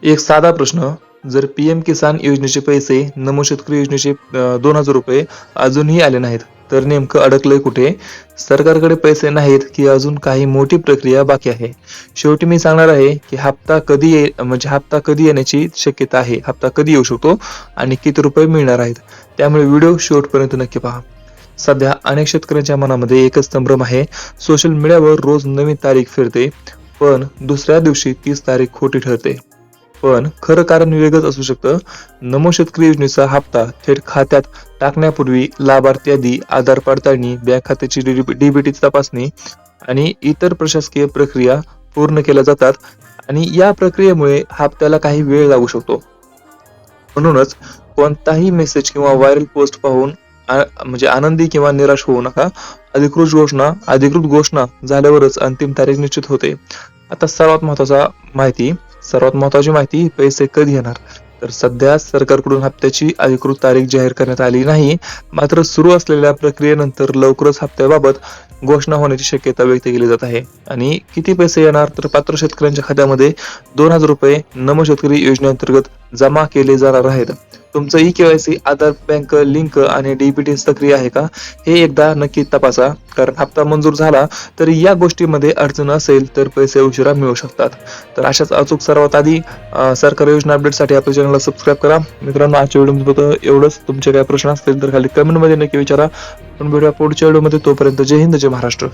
एक साधा प्रश्न, जर पीएम किसान योजनेचे पैसे, नमो शेतकरी योजनेचे 2,000 रुपये अजूनही आले नाहीत, तर नेमकं अडकलंय कुठे? सरकारकडे पैसे नाहीत की अजून काही मोठी प्रक्रिया बाकी आहे? शेवटी मी सांगणार आहे की हप्ता कधी येण्याची शक्यता आहे, हप्ता कधी येऊ शकतो आणि किती रुपये मिळणार आहेत. त्यामुळे व्हिडिओ शेवटपर्यंत नक्की पहा. सध्या अनेक शेतकऱ्यांच्या मनामध्ये एकच संभ्रम आहे. सोशल मीडियावर रोज नवीन तारीख फिरते, पण दुसऱ्या दिवशी तीच तारीख खोटी ठरते. पण खरं कारण वेगळंच असू शकतं. नमो शेतकरी योजनेचा हप्ता थेट खात्यात टाकण्यापूर्वी लाभार्थी यादी, आधार पडताळणी, बँक खात्याची डीबीटी तपासणी आणि इतर प्रशासकीय प्रक्रिया पूर्ण केल्या जातात आणि या प्रक्रियेमुळे हप्त्याला काही वेळ लागू शकतो. म्हणूनच कोणताही मेसेज किंवा व्हायरल पोस्ट पाहून आनंदी किंवा निराश होऊ नका. अधिकृत घोषणा झाल्यावरच अंतिम तारीख निश्चित होते. आता सर्वात महत्वाची माहिती, पैसे कधी येणार? तर सध्या सरकारकडून हप्त्याची अधिकृत तारीख जाहीर करण्यात आली नाही. मात्र सुरू असलेल्या प्रक्रियेनंतर लवकरच हप्त्याबाबत घोषणा होण्याची शक्यता व्यक्त केली जात आहे. आणि किती पैसे येणार? तर पात्र शेतकऱ्यांच्या खात्यामध्ये 2,000 रुपये नमो शेतकरी योजनेअंतर्गत जमा केले जाणार आहेत. तुमचं ई-केवायसी, आधार, बँक लिंक आणि डीबीटी सक्रिय आहे का, हे एकदा नक्की तपासा. कारण हप्ता मंजूर झाला तरी या गोष्टीमध्ये अडचण असेल तर पैसे उशिरा मिळू शकतात. तर अशाच अचूक सर्वात आधी सरकारी योजना अपडेटसाठी आपल्या चॅनलला सबस्क्राईब करा. मित्रांनो, आजच्या व्हिडिओमध्ये फक्त एवढंच. तुमचे काही प्रश्न असतील तर खाली कमेंटमध्ये नक्की विचारा. पण भेटूया पुढच्या व्हिडिओमध्ये. तोपर्यंत जय हिंद, जय महाराष्ट्र.